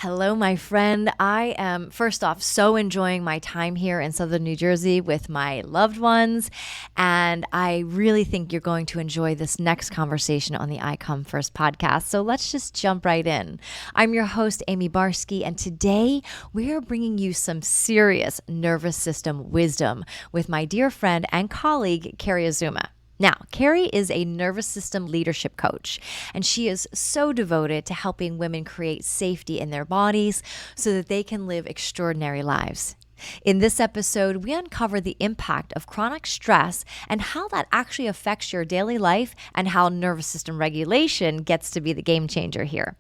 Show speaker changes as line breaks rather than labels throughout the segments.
Hello, my friend. I am, first off, so enjoying my time here in Southern New Jersey with my loved ones. And I really think you're going to enjoy this next conversation on the I Come First podcast. So let's just jump right in. I'm your host, Amie Barsky, and today we are bringing you some serious nervous system wisdom with my dear friend and colleague, Kari Azuma. Now, Kari is a nervous system leadership coach, and she is so devoted to helping women create safety in their bodies so that they can live extraordinary lives. In this episode, we uncover the impact of chronic stress and how that actually affects your daily life and how nervous system regulation gets to be the game changer here.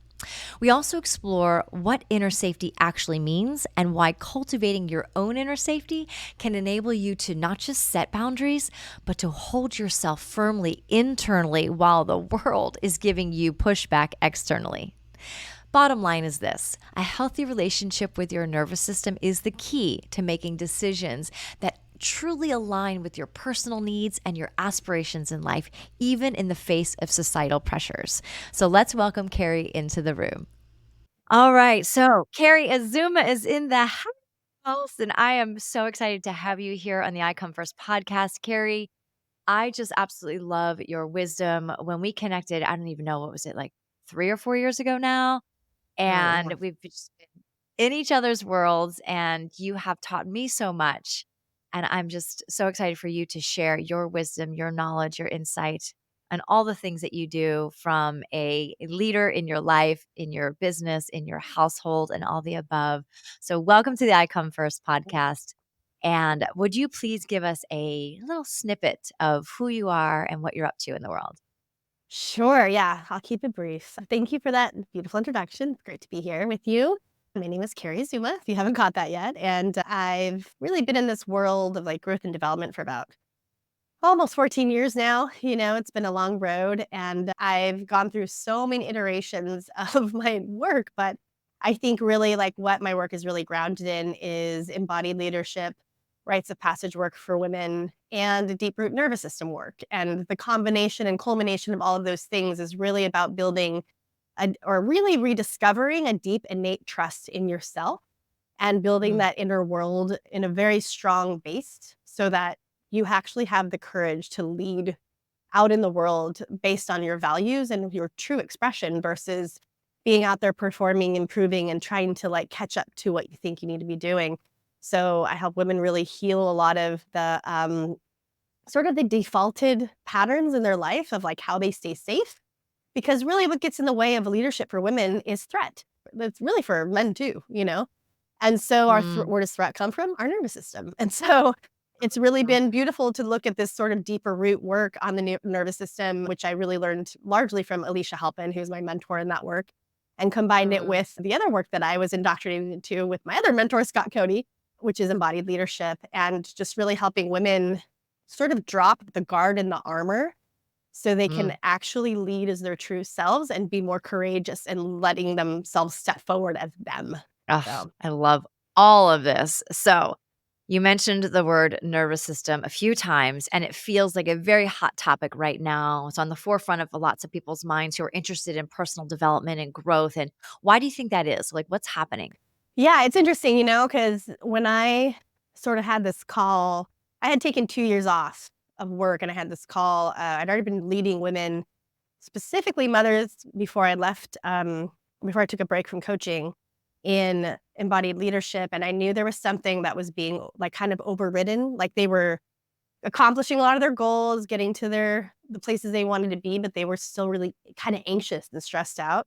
We also explore what inner safety actually means and why cultivating your own inner safety can enable you to not just set boundaries, but to hold yourself firmly internally while the world is giving you pushback externally. Bottom line is this: a healthy relationship with your nervous system is the key to making decisions that truly align with your personal needs and your aspirations in life, even in the face of societal pressures. So let's welcome Kari into the room. All right. So Kari Azuma is in the house, and I am so excited to have you here on the I Come First podcast. Kari, I just absolutely love your wisdom. When we connected, I don't even know, what was it, like 3 or 4 years ago now? And
Yeah.
we've just been in each other's worlds, and you have taught me so much. And I'm just so excited for you to share your wisdom, your knowledge, your insight, and all the things that you do from a leader in your life, in your business, in your household, and all the above. So, welcome to the I Come First podcast. And would you please give us a little snippet of who you are and what you're up to in the world?
Sure. Yeah. I'll keep it brief. Thank you for that beautiful introduction. It's great to be here with you. My name is Kari Azuma, if you haven't caught that yet. And I've really been in this world of like growth and development for about almost 14 years now. It's been a long road and I've gone through so many iterations of my work. But I think really like what my work is really grounded in is embodied leadership, rites of passage work for women, and deep root nervous system work. And the combination and culmination of all of those things is really about building or really rediscovering a deep innate trust in yourself and building
Mm,
that inner world in a very strong base so that you actually have the courage to lead out in the world based on your values and your true expression versus being out there performing, improving, and trying to like catch up to what you think you need to be doing. So I help women really heal a lot of the sort of the defaulted patterns in their life of like how they stay safe. Because really what gets in the way of leadership for women is threat. That's really for men too. And so
mm,
where does threat come from? Our nervous system. And so it's really
mm,
been beautiful to look at this sort of deeper root work on the nervous system, which I really learned largely from Alicia Halpin, who's my mentor in that work, and combined it
mm.
with the other work that I was indoctrinated into with my other mentor, Scott Cody, which is embodied leadership, and just really helping women sort of drop the guard and the armor so they can
Mm.
actually lead as their true selves and be more courageous and letting themselves step forward as them.
Ugh,
So
I love all of this. So, you mentioned the word nervous system a few times, and it feels like a very hot topic right now. It's on the forefront of lots of people's minds who are interested in personal development and growth. And why do you think that is? Like, what's happening?
yeah, it's interesting, because when I sort of had this call, I had taken 2 years off of work and I had this call. I'd already been leading women, specifically mothers, before I left, before I took a break from coaching in embodied leadership. And I knew there was something that was being like kind of overridden. Like they were accomplishing a lot of their goals, getting to the places they wanted to be, but they were still really kind of anxious and stressed out.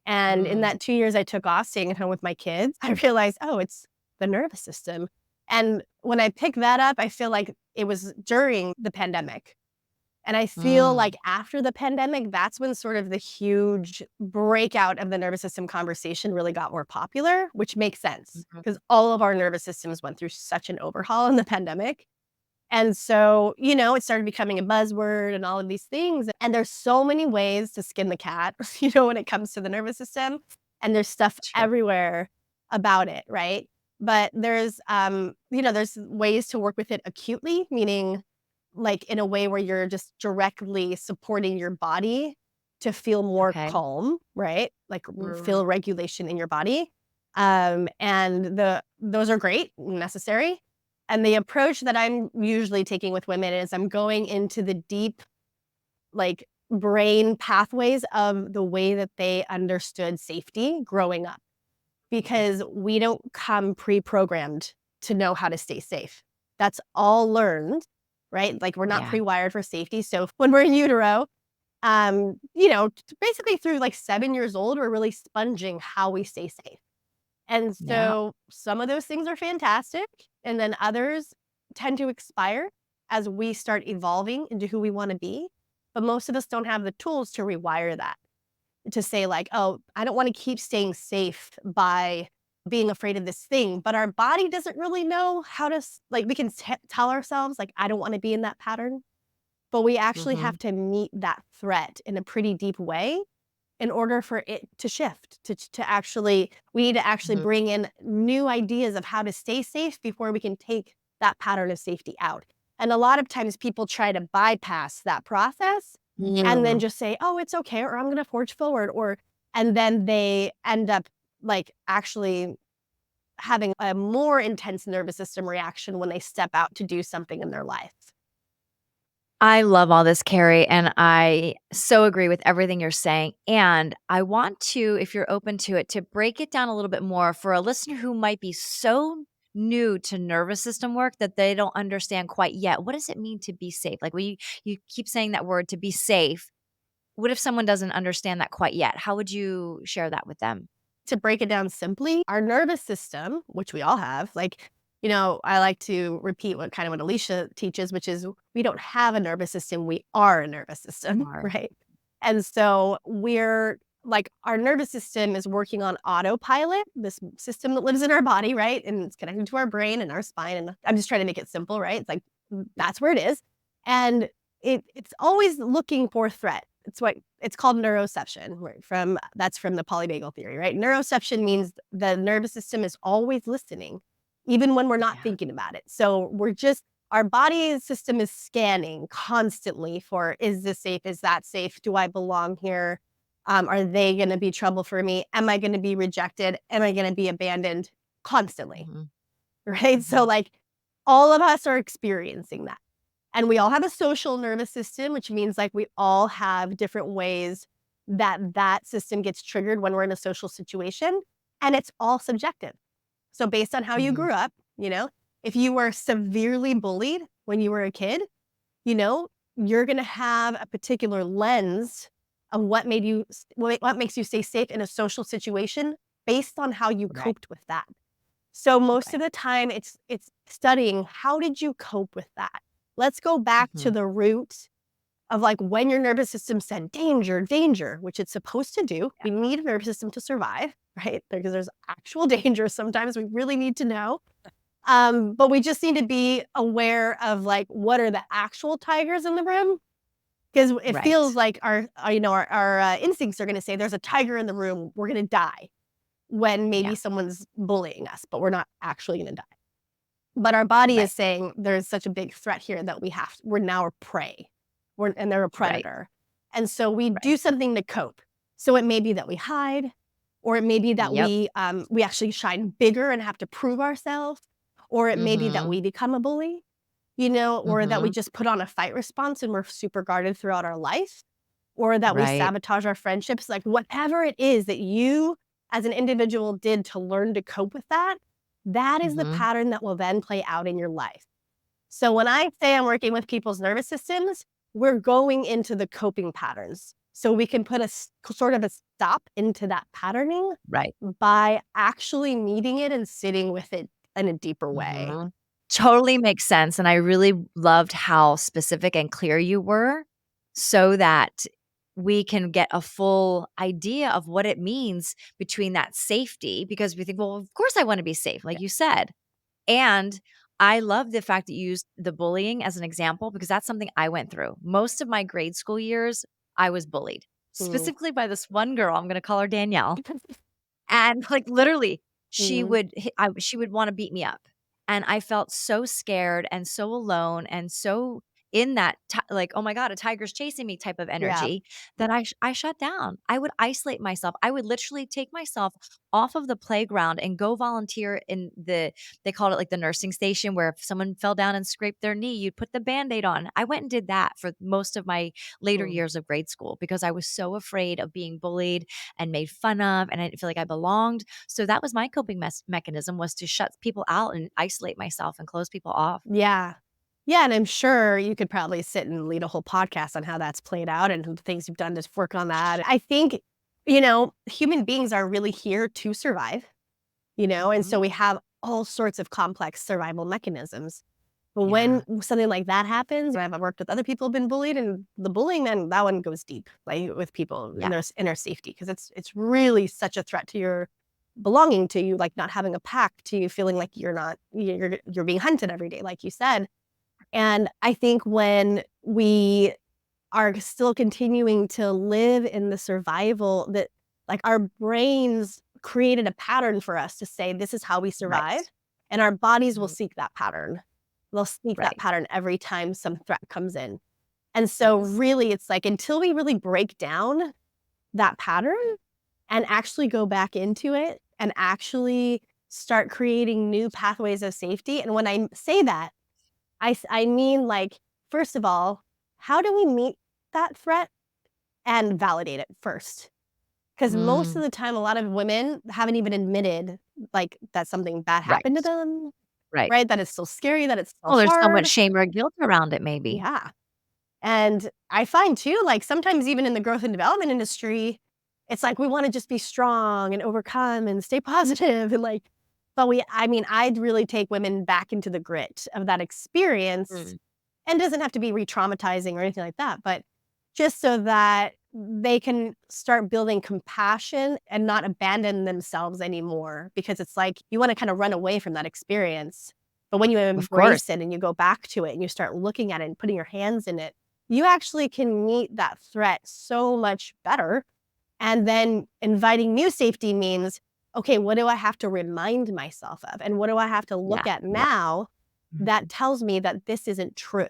And in
Mm,
that 2 years I took off staying at home with my kids, I realized, oh, it's the nervous system. And when I picked that up, I feel like it was during the pandemic. And I feel
mm,
like after the pandemic, that's when sort of the huge breakout of the nervous system conversation really got more popular, which makes sense
mhm.
because all of our nervous systems went through such an overhaul in the pandemic. And so, it started becoming a buzzword and all of these things. And there's so many ways to skin the cat, when it comes to the nervous system. And there's stuff
True.
everywhere about it, right? But there's ways to work with it acutely, meaning like in a way where you're just directly supporting your body to feel more
Okay.
calm, right? like
Mm.
feel regulation in your body. And those are great, necessary. And the approach that I'm usually taking with women is I'm going into the deep, like, brain pathways of the way that they understood safety growing up, because we don't come pre-programmed to know how to stay safe. That's all learned, right? Like, we're not
Yeah.
pre-wired for safety. So when we're in utero, basically through like 7 years old, we're really sponging how we stay safe. And
Yeah.
so some of those things are fantastic, and then others tend to expire as we start evolving into who we want to be. But most of us don't have the tools to rewire that, to say, like, oh, I don't want to keep staying safe by being afraid of this thing. But our body doesn't really know how to, like, we can tell ourselves, like, I don't want to be in that pattern. But we actually
Hmm.
have to meet that threat in a pretty deep way in order for it to shift, to actually, we need to actually
Hmm.
bring in new ideas of how to stay safe before we can take that pattern of safety out. And a lot of times people try to bypass that process and then
Mm.
just say, oh, it's okay, or I'm going to forge forward, or, and then they end up, like, actually having a more intense nervous system reaction when they step out to do something in their life.
I love all this, Carrie, and I so agree with everything you're saying. And I want to, if you're open to it, to break it down a little bit more for a listener who might be so new to nervous system work that they don't understand quite yet. What does it mean to be safe? Like you keep saying that word to be safe. What if someone doesn't understand that quite yet? How would you share that with them?
To break it down simply, our nervous system, which we all have, like, I like to repeat what Alicia teaches, which is we don't have a nervous system, we are a nervous system,
Or
right? And so we're like, our nervous system is working on autopilot, this system that lives in our body, right? And it's connected to our brain and our spine. And I'm just trying to make it simple, right? It's like, that's where it is. And it's always looking for threat. It's called neuroception, right? That's from the polyvagal theory, right? Neuroception means the nervous system is always listening, even when we're not
yeah.
thinking about it. So our body system is scanning constantly for, is this safe? Is that safe? Do I belong here? Are they going to be trouble for me? Am I going to be rejected? Am I going to be abandoned? Constantly,
Mhm.
right? So,
Mhm.
like, all of us are experiencing that. And we all have a social nervous system, which means, like, we all have different ways that system gets triggered when we're in a social situation, and it's all subjective. So based on how you
Mhm.
grew up, if you were severely bullied when you were a kid, you know, you're gonna have a particular lens of what makes you stay safe in a social situation based on how you
Right.
coped with that. So most
Right.
of the time it's studying, how did you cope with that? Let's go back to
Mhm.
the root of, like, when your nervous system said danger, danger, which it's supposed to do.
Yeah.
We need a nervous system to survive, right? Because there's actual danger sometimes we really need to know. But we just need to be aware of, like, what are the actual tigers in the room? Because it feels
Right.
like our instincts are going to say there's a tiger in the room, we're going to die, when maybe
Yeah.
someone's bullying us, but we're not actually going to die. But our body
Right.
is saying there's such a big threat here that we're now a prey. And they're a
Right.
predator. And so we
Right.
do something to cope. So it may be that we hide, or it may be that
Yep.
we actually shine bigger and have to prove ourselves, or it may be that
Mhm.
we become a bully, or that we
Mhm.
just put on a fight response and we're super guarded throughout our life, or that we
Right.
sabotage our friendships. Like, whatever it is that you as an individual did to learn to cope with that, that is the
Mhm.
pattern that will then play out in your life. So when I say I'm working with people's nervous systems, we're going into the coping patterns. So we can put sort of a stop into that patterning
Right.
by actually meeting it and sitting with it in a deeper way.
Mhm. Totally makes sense, and I really loved how specific and clear you were so that we can get a full idea of what it means between that safety because we think, "Well, of course I wanna be safe," like
Yeah.
you said. And I love the fact that you used the bullying as an example because that's something I went through. Most of my grade school years, I was bullied,
Mm.
specifically by this one girl, I'm gonna call her Danielle. And, like, literally,
Mm.
she would wanna beat me up, and I felt so scared and so alone and so in that like, oh my God, a tiger's chasing me type of
Yeah.
energy, that I shut down. I would isolate myself. I would literally take myself off of the playground and go volunteer in they called it like the nursing station, where if someone fell down and scraped their knee, you'd put the Band-Aid on. I went and did that for most of my later
Mm.
years of grade school because I was so afraid of being bullied and made fun of, and I didn't feel like I belonged. So that was my coping mechanism, was to shut people out and isolate myself and close people off.
Yeah. Yeah, and I'm sure you could probably sit and lead a whole podcast on how that's played out and the things you've done to work on that. I think, human beings are really here to survive, and
Mhm.
so we have all sorts of complex survival mechanisms. But when
Yeah.
something like that happens, I've worked with other people who've been bullied, and the bullying, man, that one goes deep, like with people in
Yeah.
their inner safety, because it's really such a threat to your belonging, to you, like not having a pack, to you feeling like you're being hunted every day, like you said. And I think when we are still continuing to live in the survival, that like our brains created a pattern for us to say this is how we survive,
Right.
and our bodies will
Mhm.
seek that pattern. They'll seek that
Right.
pattern every time some threat comes in. And so
Mhm.
really it's like until we really break down that pattern and actually go back into it and actually start creating new pathways of safety. And when I say that, I mean, like, first of all, how do we meet that threat and validate it first? Because most of
Mm.
the time, a lot of women haven't even admitted, like, that something bad happened to
Right.
them,
Right.
right? That it's still scary, that it's still
Well, there's so much
hard.
shame or guilt around it maybe.
Yeah. And I find too, like, sometimes even in the growth and development industry, it's like we wanna just be strong and overcome and stay positive and, like, but I mean, I'd really take women back into the grit of that experience,
Mm.
and it doesn't have to be re-traumatizing or anything like that, but just so that they can start building compassion and not abandon themselves anymore, because it's like you wanna kinda run away from that experience, but when you
Of course.
embrace it and you go back to it and you start looking at it and putting your hands in it, you actually can meet that threat so much better. And then inviting new safety means, okay, what do I have to remind myself of? And what do I have to look
Yeah.
at
Yeah.
now that
Mhm.
tells me that this isn't true?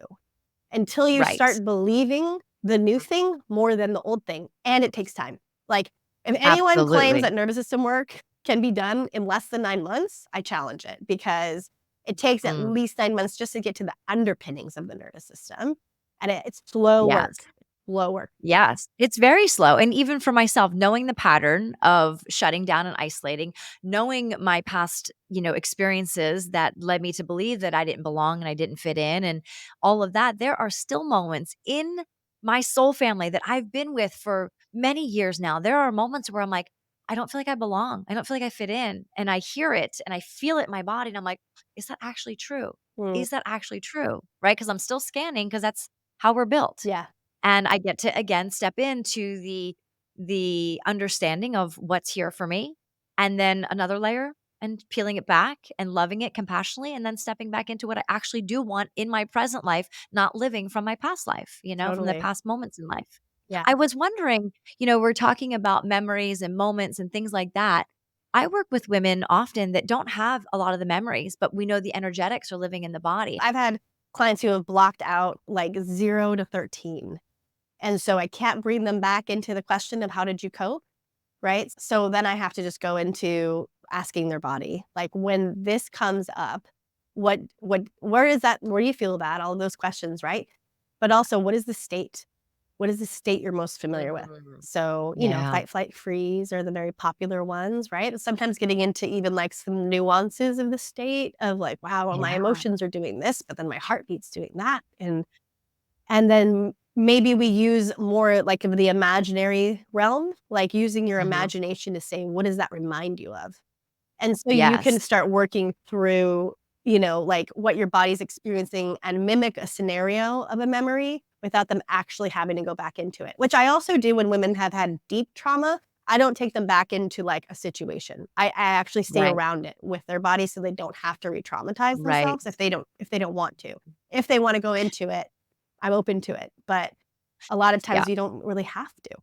Until you
Right.
start believing the new thing more than the old thing. And it takes time. Like, if anyone claims
Absolutely.
that nervous system work can be done in less than 9 months, I challenge it, because it takes at
Mm.
least 9 months just to get to the underpinnings of the nervous system. And it's slow
Yes.
work, slow work.
Yes, it's very slow. And even for myself, knowing the pattern of shutting down and isolating, knowing my past, experiences that led me to believe that I didn't belong and I didn't fit in and all of that, there are still moments in my soul family that I've been with for many years now. There are moments where I'm like, I don't feel like I belong. I don't feel like I fit in. And I hear it and I feel it in my body. And I'm like, is that actually true?
Mm,
Is that actually true? Right. Because I'm still scanning, because that's how we're built.
yeah,
And I get to again step into the understanding of what's here for me, and then another layer, and peeling it back and loving it compassionately, and then stepping back into what I actually do want in my present life, not living from my past life, from the
totally.
past moments in life.
Yeah.
I was wondering, we're talking about memories and moments and things like that. I work with women often that don't have a lot of the memories, but we know the energetics are living in the body.
I've had clients who have blocked out like 0 to 13. And so I can't bring them back into the question of how did you cope, right? So then I have to just go into asking their body, like, when this comes up, where is that? Where do you feel that? All of those questions, right? But also, what is the state? What is the state you're most familiar with?
Mm.
So,
Yeah.
fight, flight, freeze are the very popular ones, right? Sometimes getting into even like some nuances of the state of like, wow, well, my
Yeah.
emotions are doing this, but then my heartbeat's doing that. And then maybe we use more like of the imaginary realm, like using your
Mhm.
imagination to say, what does that remind you of? And so you can
Yes.
start working through, like what your body's experiencing and mimic a scenario of a memory without them actually having to go back into it, which I also do when women have had deep trauma. I don't take them back into like a situation. I actually stay
Right.
around it with their body so they don't have to re-traumatize
Right.
themselves if they don't want to. If they want to go into it, I'm open to it. But a lot of
Yeah.
times you don't really have to,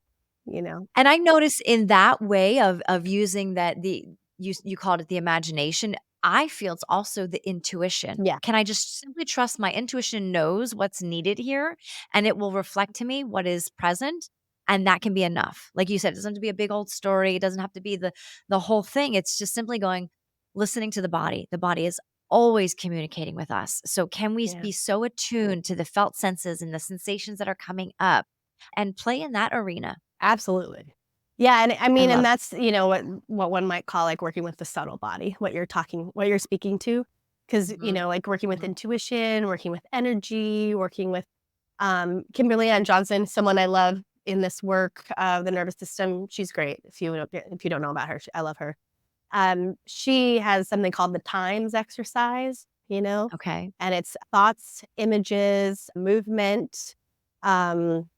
you know?
And I notice in that way of using that, you called it the imagination, I feel it's also the intuition.
Yeah.
Can I just simply trust my intuition knows what's needed here and it will reflect to me what is present? And that can be enough. Like you said, it doesn't have to be a big old story. It doesn't have to be the whole thing. It's just simply going, listening to the body. The body is always communicating with us. So can we
Yeah.
be so attuned to the felt senses and the sensations that are coming up and play in that arena?
Absolutely. Yeah, and I
I
mean, and
love.
that's, what one might call like working with the subtle body, what you're speaking to. Because,
Mhm,
like working with
mhm.
intuition, working with energy, working with Kimberly Ann Johnson, someone I love in this work of the nervous system. She's great. If you don't know about her, I love her. She has something called the times exercise,
Okay.
and it's thoughts, images, movement, um,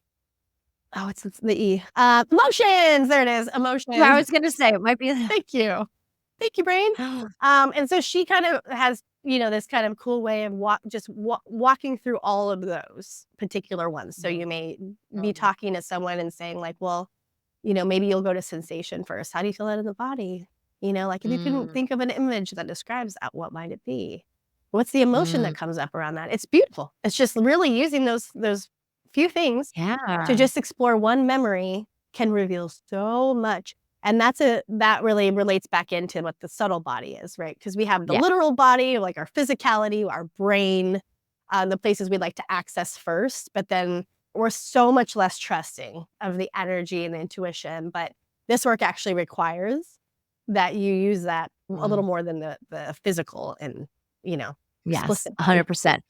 oh, it's the E. Emotions. There it is.
Yeah, I
Emotions.
was gonna say it might be.
Thank you. Thank you, brain. And so she kind of has, this kind of cool way of walking through all of those particular ones. So you
Mhm,
may be
mhm,
talking to someone and saying like, well, maybe you'll go to sensation first. How do you feel that in the body? Like if you can
mm,
think of an image that describes that, what might it be? What's the emotion
mm.
that comes up around that? It's beautiful. It's just really using those few things to
Yeah.
just explore one memory can reveal so much. And that really relates back into what the subtle body is, right? Because we have the
Yeah.
literal body, like our physicality, our brain, the places we'd like to access first, but then we're so much less trusting of the energy and the intuition. But this work actually requires that you use that a little
Mm.
more than the physical and,
Yes,
explicit body.
100%.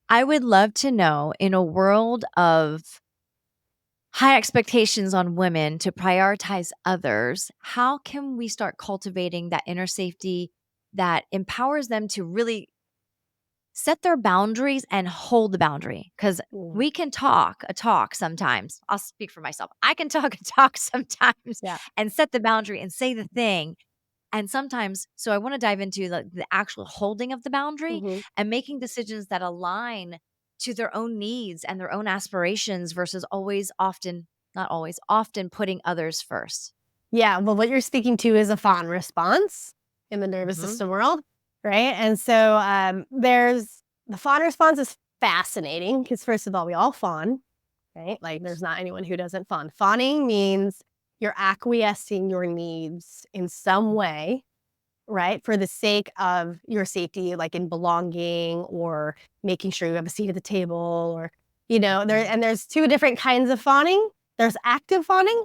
I would love to know, in a world of high expectations on women to prioritize others, how can we start cultivating that inner safety that empowers them to really set their boundaries and hold the boundary? Because
Mm,
we can talk a talk sometimes. I'll speak for myself. I can talk a talk sometimes
yeah.
and set the boundary and say the thing. And sometimes, so I want to dive into the actual holding of the boundary
Hmm.
and making decisions that align to their own needs and their own aspirations versus always, often, not always, often putting others first.
Yeah. Well, what you're speaking to is a fawn response in the nervous
Hmm.
system world, right? And so there's the fawn response is fascinating because, first of all, we all fawn, right? Like there's not anyone who doesn't fawn. Fawning means you're acquiescing your needs in some way, right? For the sake of your safety, like in belonging or making sure you have a seat at the table or, there's two different kinds of fawning. There's active fawning,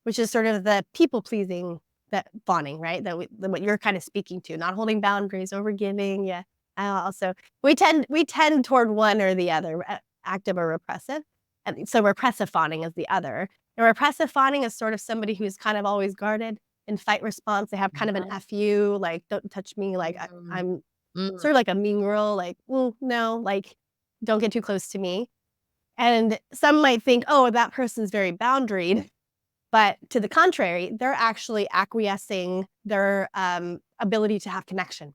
which is sort of the people pleasing that fawning, right? What you're kind of speaking to, not holding boundaries, overgiving. Yeah. Also, we tend toward one or the other, active or repressive. And so repressive fawning is the other. And repressive fawning is sort of somebody who's kind of always guarded in fight response. They have kind of an FU, like don't touch me, like
Mm,
I'm
mm,
sort of like a mean girl, like, well, no, like don't get too close to me. And some might think, oh, that person's very boundaried. But to the contrary, they're actually acquiescing their ability to have connection.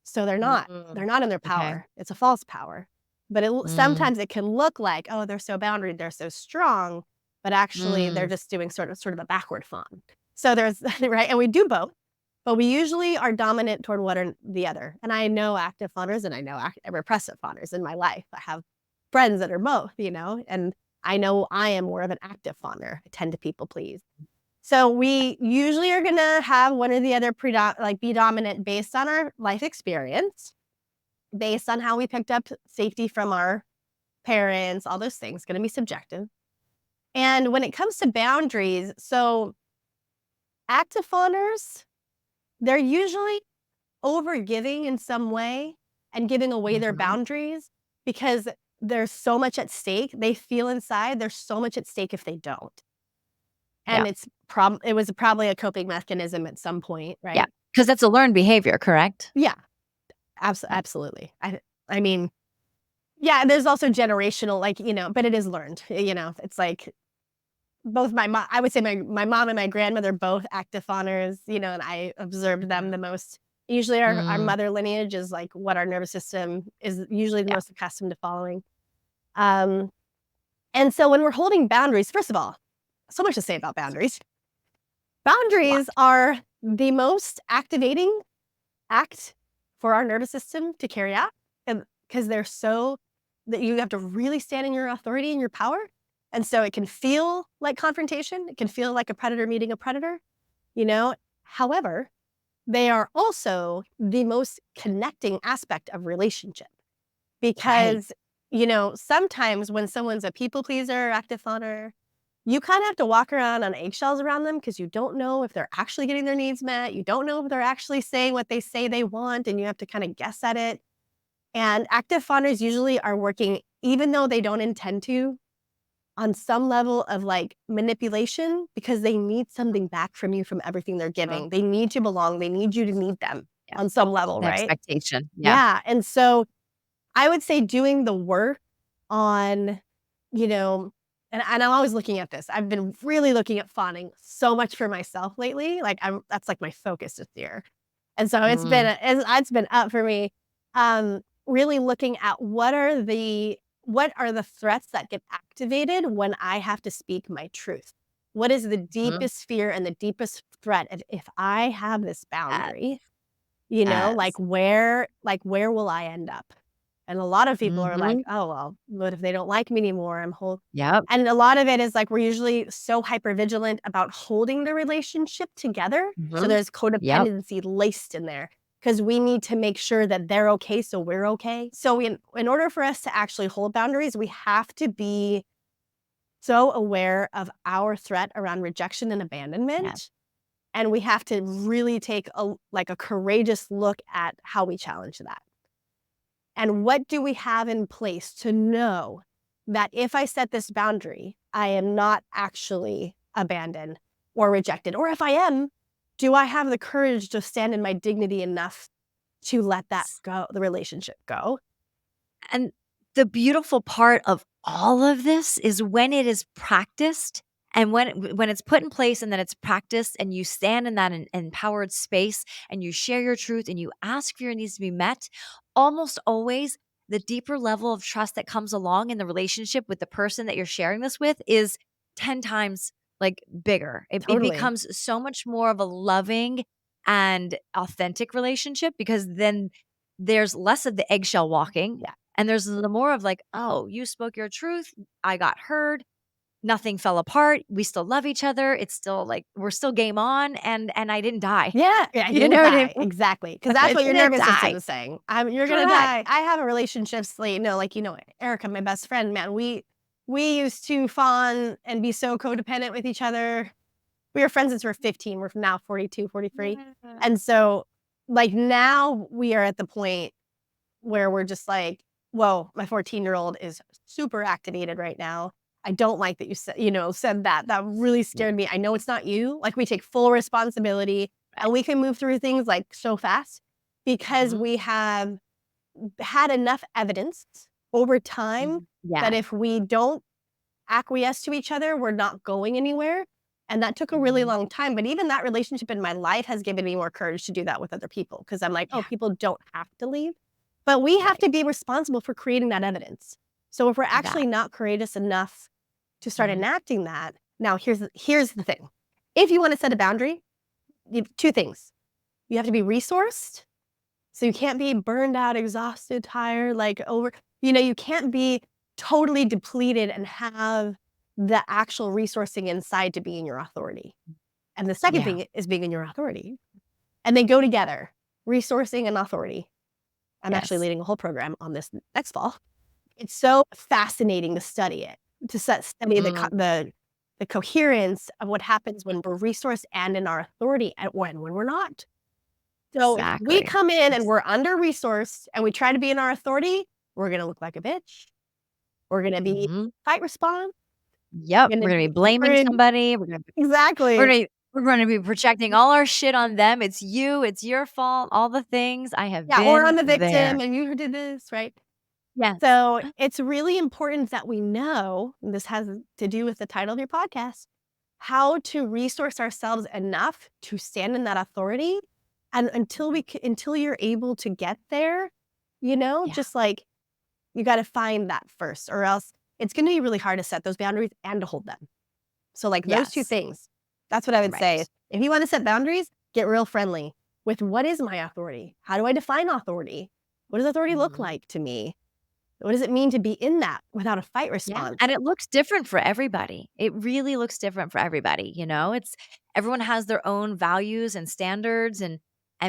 So they're
mm.
not in their
Okay.
power. It's a false power. But
Mm,
sometimes it can look like, oh, they're so boundaried, they're so strong, but actually they're
mm.
just doing sort of a backward fawn. So there's right, and we do both, but we usually are dominant toward one or the other. And I know active fawners and I know repressive fawners in my life. I have friends that are both, and I know I am more of an active fawner. I tend to people please. So we usually are gonna have one or the other be dominant based on our life experience, based on how we picked up safety from our parents, all those things, gonna be subjective. And when it comes to boundaries, so active fawners, they're usually overgiving in some way and giving away their
Mhm.
boundaries because there's so much at stake. They feel inside there's so much at stake if they don't.
Yeah.
And it was probably a coping mechanism at some point,
Yeah.
right?
Because that's a learned behavior, correct?
Yeah,
Yeah.
absolutely. I mean, yeah, there's also generational, like, but it is learned. It's like both my mom, I would say my mom and my grandmother both active fawners, and I observed them the
Mhm.
most. Usually our
Mm.
mother lineage is like what our nervous system is usually the
Yeah.
most accustomed to following. Um, and so when we're holding boundaries, first of all, so much to say about boundaries.
Lot.
Boundaries are the most activating act for our nervous system to carry out, and because they're so that you have to really stand in your authority and your power. And so it can feel like confrontation. It can feel like a predator meeting a predator, you know? However, they are also the most connecting aspect of relationship
Right.
because, sometimes when someone's a people pleaser, active fawner, you kind of have to walk around on eggshells around them because you don't know if they're actually getting their needs met. You don't know if they're actually saying what they say they want, and you have to kind of guess at it. And active fawners usually are working, even though they don't intend to, on some level of like manipulation because they need something back from you from everything they're
Uh,
giving. They need to belong. They need you to need them
yeah.
on some level,
The
right?
expectation. Yeah.
Yeah. And so I would say doing the work on, you know, and I'm always looking at this. I've been really looking at fawning so much for myself lately. Like that's like my focus this year. And so
Mm,
it's been up for me. Really looking at what are the threats that get activated when I have to speak my truth? What is the
mhm.
deepest fear and the deepest threat of if I have this
Yes.
boundary,
Yes.
where will I end up? And a lot of people are like,
Mhm.
"Oh, well, what if they don't like me anymore?
Yep.
And a lot of it is like we're usually so hyper vigilant about holding the relationship together. So
Mhm.
there's
Yep.
codependency laced in there because we need to make sure that they're okay so we're okay. So in order for us to actually hold boundaries, we have to be so aware of our threat around rejection and
Yeah.
abandonment. And we have to really take a courageous look at how we challenge that. And what do we have in place to know that if I set this boundary, I am not actually abandoned or rejected? Or if I am, do I have the courage to stand in my dignity enough to let that go, the relationship go?
And the beautiful part of all of this is when it is practiced and when it's put in place and then it's practiced and you stand in that empowered space and you share your truth and you ask for your needs to be met, almost always the deeper level of trust that comes along in the relationship with the person that you're sharing this with is 10 times like bigger. It
Totally.
becomes so much more of a loving and authentic relationship because then there's less of the eggshell walking
Yeah.
and there's the more of like, "Oh, you spoke your truth. I got heard. Nothing fell apart. We still love each other. It's still like we're still game on and I didn't die."
Yeah, I
You
didn't
know what I
die.
mean?
Exactly, because
I
that's what your
didn't
nervous system
die.
is saying. You're gonna
Correct.
die. I have a relationships like, Erica, my best friend, man, we used to fawn and be so codependent with each other. We were friends since we were 15. We're now 42, 43.
Yeah.
And so, like, now we are at the point where we're just like, "Whoa, my 14-year-old is super activated right now. I don't like that you said that. That really
Yeah.
scared me. I know it's not you." Like, we take full responsibility,
Right.
and we can move through things, like, so fast because
Mhm.
we have had enough evidence over time
Mhm.
that
Yes.
if we don't acquiesce to each other, we're not going anywhere, and that took a really
Mhm.
long time, but even that relationship in my life has given me more courage to do that with other people because 'cause I'm like, "Oh,
Yeah.
people don't have to leave." But we have
Right.
to be responsible for creating that evidence. So if we're actually
That.
not courageous enough to start
Mhm.
enacting that, now here's the thing. If you wanna set a boundary, you 2 things. You have to be resourced, so you can't be burned out, exhausted, tired, like, you can't be totally depleted and have the actual resourcing inside to be in your authority. And the second
Yeah.
thing is being in your authority. And they go together, resourcing and authority. I'm actually
Yes.
leading a whole program on this next fall. It's so fascinating to study it, study
Mm.
the coherence of what happens when we're resourced and in our authority and when we're not. So if we
Exactly.
come in and
Ex
we're under-resourced and we try to be in our authority, we're gonna look like a bitch. We're gonna be
Mhm.
fight response.
Yep.
We're
We're
gonna
gonna be
be
blaming somebody.
exactly.
We're gonna be projecting all our shit on them. It's you, it's your fault, all the things. I have
Yeah, or
been
I'm the
there.
victim and you did this, right?
Yes.
So it's really important that we know, and this has to do with the title of your podcast, how to resource ourselves enough to stand in that authority. And
Mhm.
until you're able to get there,
Yeah.
just like you got to find that first, or else it's going to be really hard to set those boundaries and to hold them. So, like those two
Yes.
things, that's what I would say.
Right.
If you want to set boundaries, get real friendly. with what is my authority? How do I define authority? What does authority look like to me? What does it mean to be in that without a fight
Yeah,
response?
and it looks different for everybody. It really looks different for everybody, it's everyone has their own values and standards and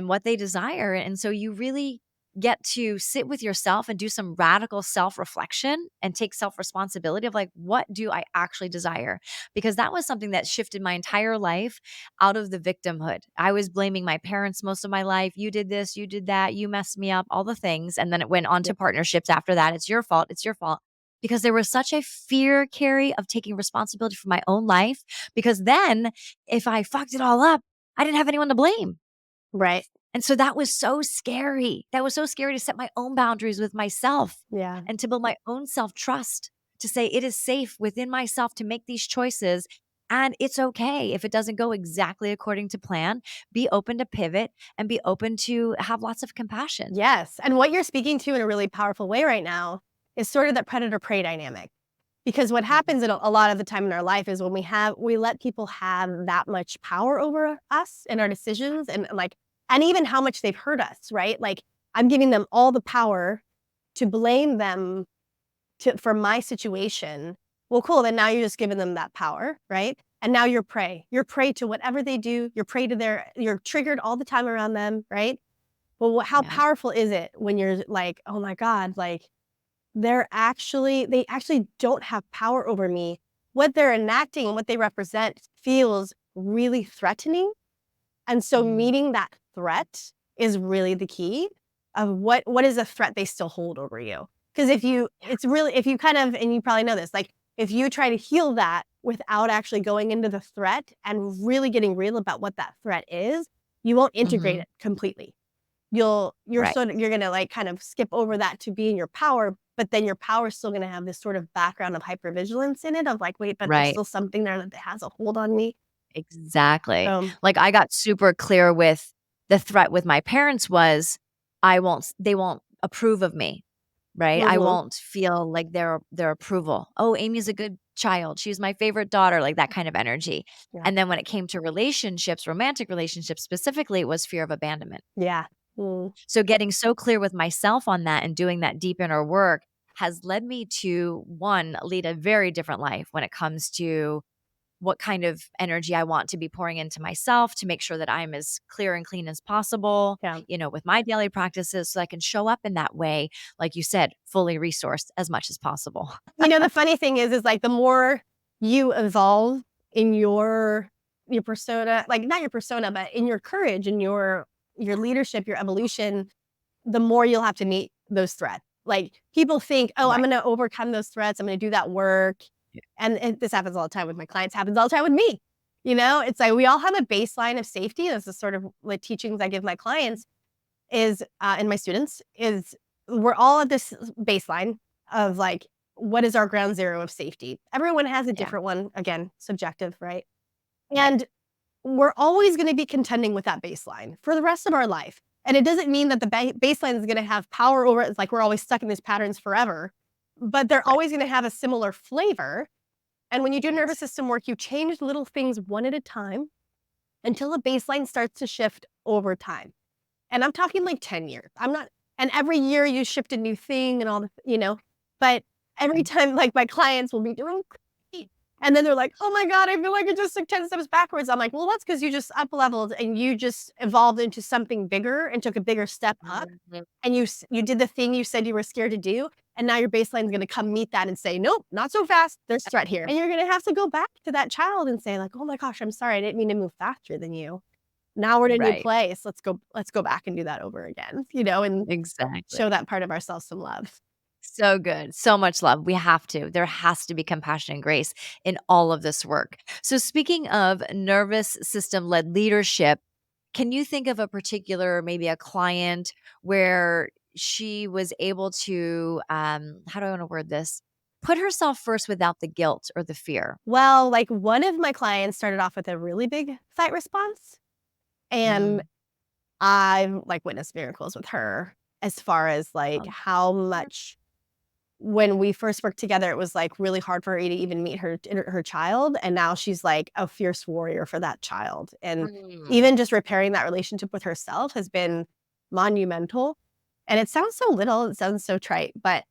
what they desire, and so you really get to sit with yourself and do some radical self-reflection and take self-responsibility of like, what do I actually desire? Because that was something that shifted my entire life out of the victimhood. I was blaming my parents most of my life. You did this, you did that, you messed me up, all the things, and then it went on
Yeah.
to partnerships after that. It's your fault. It's your fault because there was such a fear, Carrie, of taking responsibility for my own life. Because then if I fucked it all up, I didn't have anyone to blame.
Right.
And so that was so scary. That was so scary to set my own boundaries with myself
Yeah.
and to build my own self trust to say it is safe within myself to make these choices. And it's okay if it doesn't go exactly according to plan. Be open to pivot and be open to have lots of compassion.
Yes. And what you're speaking to in a really powerful way right now is sort of that predator prey dynamic. Because what happens in a lot of the time in our life is when we let people have that much power over us and our decisions and even how much they've hurt us, right? Like I'm giving them all the power to blame them for my situation. Well, cool. Then now you're just giving them that power, right? And now you're prey. You're prey to whatever they do. You're prey to you're triggered all the time around them, right? Well, how
Yeah.
powerful is it when you're like, oh my God, like they actually don't have power over me. What they're enacting and what they represent feels really threatening. And so
Mm.
meeting that threat is really the key of what is a threat they still hold over you. Because if you kind of, and you probably know this, like if you try to heal that without actually going into the threat and really getting real about what that threat is, you won't integrate
Mhm.
it completely.
Right.
You're gonna like kind of skip over that to be in your power, but then your power is still gonna have this sort of background of hypervigilance in it of like, wait, but there's
Right.
still something there that has a hold on me.
Exactly.
So
Like, I got super clear with the threat with my parents was, they won't approve of me, right? I
mhm,
won't feel like their approval. "Oh, Amy's a good child. She's my favorite daughter," like that kind of energy.
yeah,
And then when it came to relationships, romantic relationships specifically, it was fear of abandonment.
yeah, mm,
So getting so clear with myself on that and doing that deep inner work has led me to, 1, lead a very different life when it comes to what kind of energy I want to be pouring into myself to make sure that I'm as clear and clean as possible,
yeah.
with my daily practices so I can show up in that way, like you said, fully resourced as much as possible.
The funny thing is like the more you evolve in your persona, like not your persona, but in your courage and your leadership, your evolution, the more you'll have to meet those threats. Like people think, oh, I'm
Right.
going to overcome those threats. I'm going to do that work.
Yeah.
And this happens all the time with my clients, happens all the time with me. It's like we all have a baseline of safety. This is sort of like teachings I give my clients is and my students is we're all at this baseline of like, what is our ground zero of safety? Everyone has a
Yeah.
different one, again, subjective, right?
Right.
And we're always going to be contending with that baseline for the rest of our life. And it doesn't mean that the baseline is going to have power over it. It's like we're always stuck in these patterns forever, but they're
Right.
always going to have a similar flavor. And when you do nervous
Right.
system work, you change little things one at a time until the baseline starts to shift over time. And I'm talking like 10 years. I'm not, and every year you shift a new thing and all but every time like my clients will be doing great. And then they're like, oh my God, I feel like I just took 10 steps backwards. I'm like, well, that's because you just up leveled and you just evolved into something bigger and took a bigger step up.
Mhm.
And you did the thing you said you were scared to do. And now your baseline is going to come meet that and say, nope, not so fast. There's threat here. And you're going to have to go back to that child and say like, oh my gosh, I'm sorry. I didn't mean to move faster than you. Now we're in a new
Right.
place. Let's go back and do that over again, and show
Exactly.
that part of ourselves some love.
So good. So much love. We have to. There has to be compassion and grace in all of this work. So, speaking of nervous system led leadership, can you think of a particular, maybe a client where she was able to, how do I want to word this? Put herself first without the guilt or the fear.
Well, like one of my clients started off with a really big fight response, and
Mm.
I've like witnessed miracles with her as far as like
Oh,
how much when we first worked together, it was like really hard for her to even meet her child. And now she's like a fierce warrior for that child. And even just repairing that relationship with herself has been monumental. And it sounds so little, it sounds so trite, but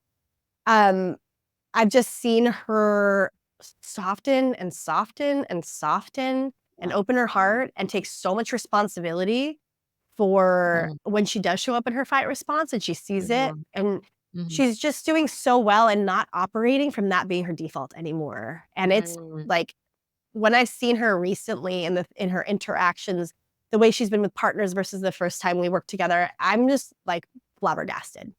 I've just seen her soften and soften and soften and open her heart and take so much responsibility for when she does show up in her fight response and she sees it. And she's just doing so well and not operating from that being her default anymore. And it's like, when I've seen her recently in her interactions, the way she's been with partners versus the first time we worked together, I'm just like flabbergasted.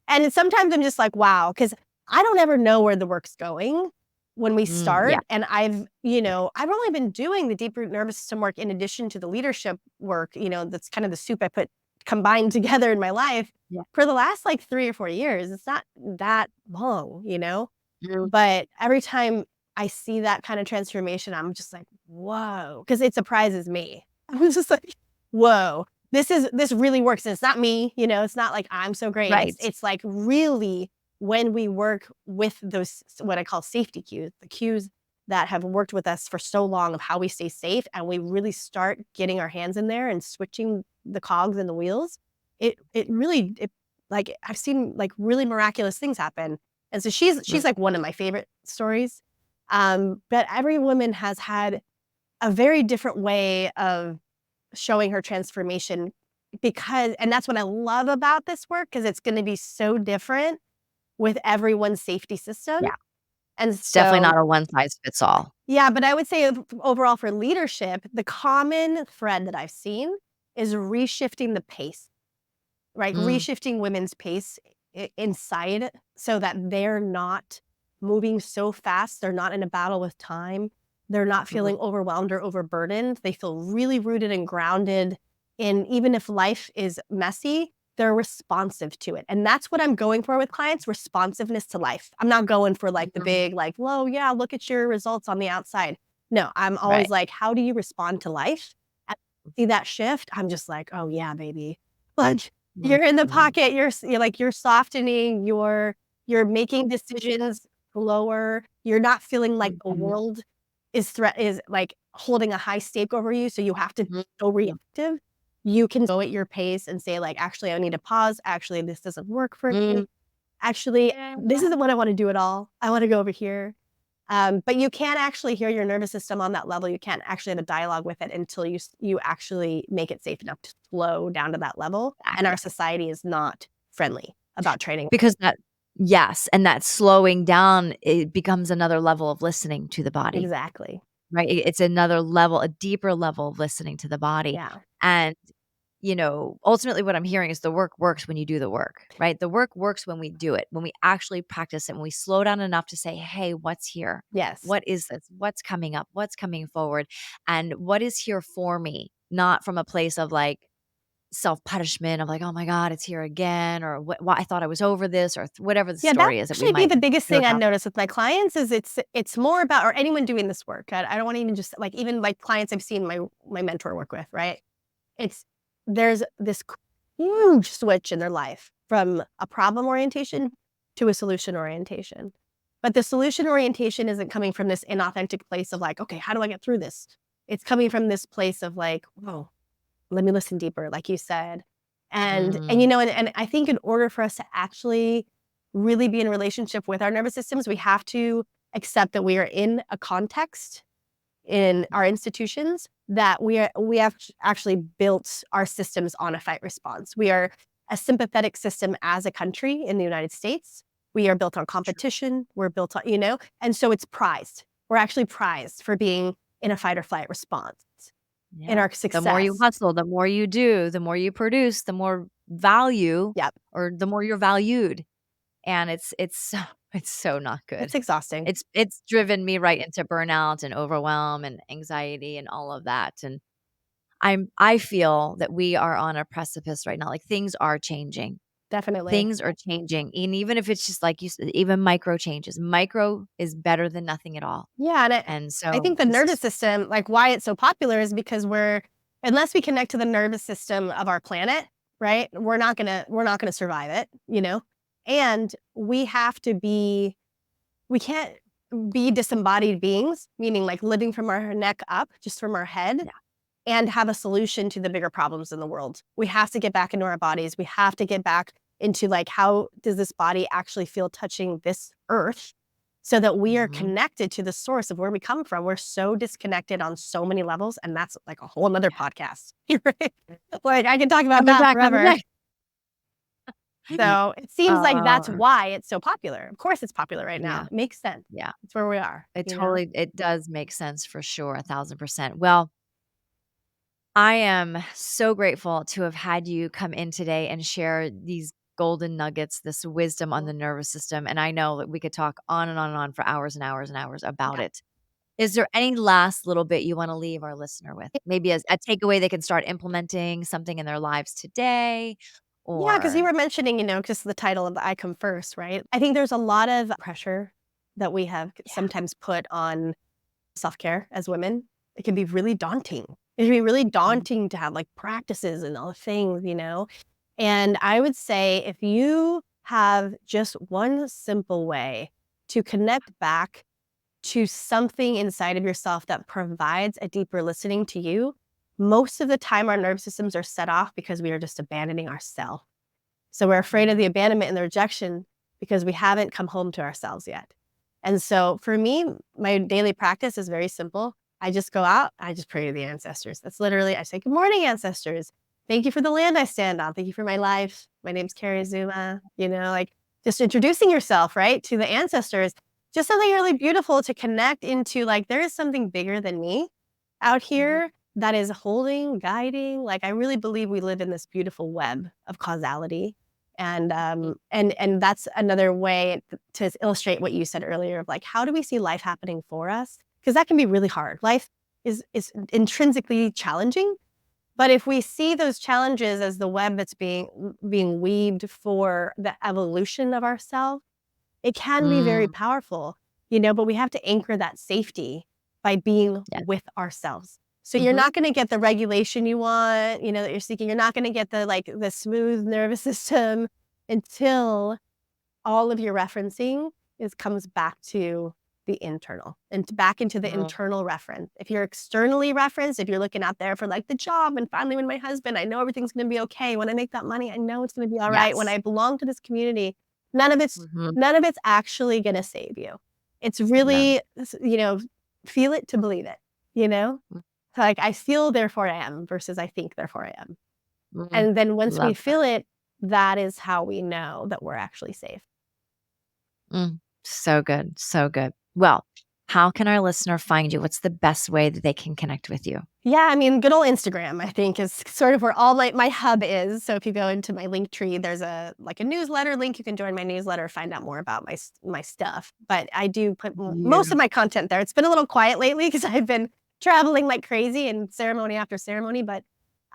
And sometimes I'm just like, wow, because I don't ever know where the work's going when we start. And I've only been doing the deep root nervous system work in addition to the leadership work, that's kind of the soup I put combined together in my life for the last like 3 or 4 years. It's not that long, but every time I see that kind of transformation, I'm just like, whoa, because it surprises me. I'm just like, whoa, this really works. And it's not me, it's not like I'm so great.
Right.
It's like really when we work with those, what I call safety cues, the cues that have worked with us for so long of how we stay safe, and we really start getting our hands in there and switching the cogs and the wheels, it really like I've seen like really miraculous things happen. And so she's like one of my favorite stories. But every woman has had a very different way of showing her transformation and that's what I love about this work, because it's going to be so different with everyone's safety system.
Yeah.
And
it's definitely not a one size fits all.
Yeah, but I would say overall for leadership, the common thread that I've seen is reshifting the pace, right? Reshifting women's pace inside so that they're not moving so fast. They're not in a battle with time. They're not feeling overwhelmed or overburdened. They feel really rooted and grounded in, even if life is messy, they're responsive to it. And that's what I'm going for with clients, responsiveness to life. I'm not going for like the big, like, whoa, yeah, look at your results on the outside. No, I'm always like, how do you respond to life? And see that shift, I'm just like, oh yeah, baby. But you're in the pocket, you're softening, you're making decisions slower. You're not feeling like the world is like holding a high stake over you, so you have to be so reactive. You can go at your pace and say like, actually, I need to pause. Actually, this doesn't work for me. Actually, this isn't what I want to do at all. I want to go over here. But you can't actually hear your nervous system on that level. You can't actually have a dialogue with it until you actually make it safe enough to slow down to that level. And our society is not friendly about training.
Because and that slowing down, it becomes another level of listening to the body.
Exactly.
Right? It's another level, a deeper level of listening to the body.
Yeah.
And ultimately what I'm hearing is the work works when you do the work, right? The work works when we do it, when we actually practice it, when we slow down enough to say, hey, what's here?
Yes.
What is this? What's coming up? What's coming forward? And what is here for me? Not from a place of like self-punishment of like, oh my God, it's here again, or what, I thought I was over this, or whatever the story is.
That actually be the biggest thing I've noticed with my clients is it's more about, or anyone doing this work. I don't want to even just like, even like clients I've seen my mentor work with, right? There's this huge switch in their life from a problem orientation to a solution orientation. But the solution orientation isn't coming from this inauthentic place of like, okay, how do I get through this? It's coming from this place of like, whoa, let me listen deeper, like you said. And I think in order for us to actually really be in a relationship with our nervous systems, we have to accept that we are in a context in our institutions that we have actually built our systems on a fight response. We are a sympathetic system as a country in the United States. We are built on competition. We're built on, and so it's prized. We're actually prized for being in a fight or flight response. In our success.
The more you hustle, the more you do, the more you produce, the more value, or the more you're valued. And it's so not good.
It's exhausting.
It's driven me right into burnout and overwhelm and anxiety and all of that. And I feel that we are on a precipice right now. Like things are changing.
Definitely.
Things are changing. And even if it's just like you said, even micro changes, micro is better than nothing at all.
Yeah. And so I think the nervous system, like why it's so popular is because unless we connect to the nervous system of our planet, right? We're not gonna survive it, And we can't be disembodied beings, meaning like living from our neck up, just from our head,
Yeah.
and have a solution to the bigger problems in the world. We have to get back into our bodies. We have to get back into like, how does this body actually feel touching this earth, so that we are
Mhm.
connected to the source of where we come from. We're so disconnected on so many levels, and that's like a whole nother
Yeah.
podcast. Right? Like I can talk about
Coming
that
back on the
forever.
next.
So it seems like that's
Oh,
why it's so popular. Of course it's popular right now.
yeah,
It makes sense.
yeah.
It's where we are,
It
you know?
totally it does make sense for sure, 1,000%. Well, I am so grateful to have had you come in today and share these golden nuggets, this wisdom on the nervous system, and I know that we could talk on and on and on for hours and hours and hours about
Yeah.
it. Is there any last little bit you wanna leave our listener with? Maybe as a takeaway they can start implementing something in their lives today
Yeah, because you
or
were mentioning, just the title of the I Come First, right? I think there's a lot of pressure that we have
yeah.
sometimes put on self-care as women. It can be really daunting. It can be really
Mm,
daunting to have like practices and all the things. And I would say if you have just one simple way to connect back to something inside of yourself that provides a deeper listening to you, most of the time our nervous systems are set off because we are just abandoning ourselves. So we're afraid of the
mhm,
abandonment and the rejection because we haven't come home to ourselves yet. And so for me, my daily practice is very simple. I just go out, I just pray to the ancestors. That's literally, I say, "Good morning, ancestors. Thank you for the land I stand on. Thank you for my life. My name's Kari Azuma." Like just introducing yourself, right, to the ancestors. Just something really beautiful to connect into, like, there is something bigger than me out
mhm.
here that is holding, guiding. Like, I really believe we live in this beautiful web of causality. And that's another way to illustrate what you said earlier of like, how do we see life happening for us? Because that can be really hard. Life is intrinsically challenging, but if we see those challenges as the web that's being weaved for the evolution of ourselves, it can be very
Mm,
powerful. But we have to anchor that safety by being
yeah.
with ourselves. So you're
Mhm.
not gonna get the regulation you want, that you're seeking. You're not gonna get the smooth nervous system until all of your referencing comes back to the internal and back into the
Mm,
internal reference. If you're externally referenced, if you're looking out there for like the job and finally with my husband, I know everything's gonna be okay. When I make that money, I know it's gonna be all right. When
yes.
I belong to this community, none of it's
Mhm.
none of it's actually gonna save you. It's
No.
really, feel it to believe it, you know?
Mm,
So like I feel therefore I am versus I think therefore I am.
mm.
And then once we
Love that.
feel it, that is how we know that we're actually safe.
Mm. So good, so good. Well, how can our listener find you? What's the best way that they can connect with you?
Yeah, I mean, good old Instagram, I think, is sort of where all my hub is. So if you go into my link tree, there's a newsletter link. You can join my newsletter, find out more about my stuff. But I do put most of
Beautiful.
my content there. It's been a little quiet lately because I've been traveling like crazy and ceremony after ceremony. But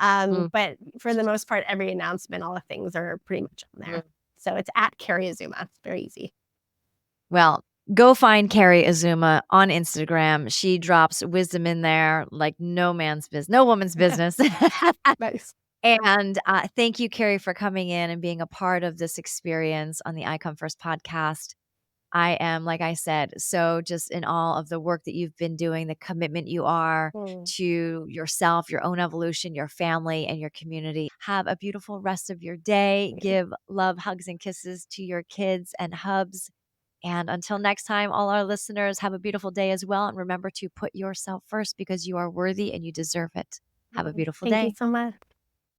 Mm,
but for the most part, every announcement, all the things are pretty much on there.
mm.
So it's at Kari Azuma. It's very easy.
Well, go find Kari Azuma on Instagram. She drops wisdom in there like no woman's business.
Nice.
And, thank you, Carrie, for coming in and being a part of this experience on the I Come First podcast. I am, like I said, so just in awe of the work that you've been doing, the commitment you are
Mm.
to yourself, your own evolution, your family, and your community. Have a beautiful rest of your day. Give love, hugs, and kisses to your kids and hubs. And until next time, all our listeners, have a beautiful day as well. And remember to put yourself first because you are worthy and you deserve it. Have a beautiful
Thank you
day.
so much.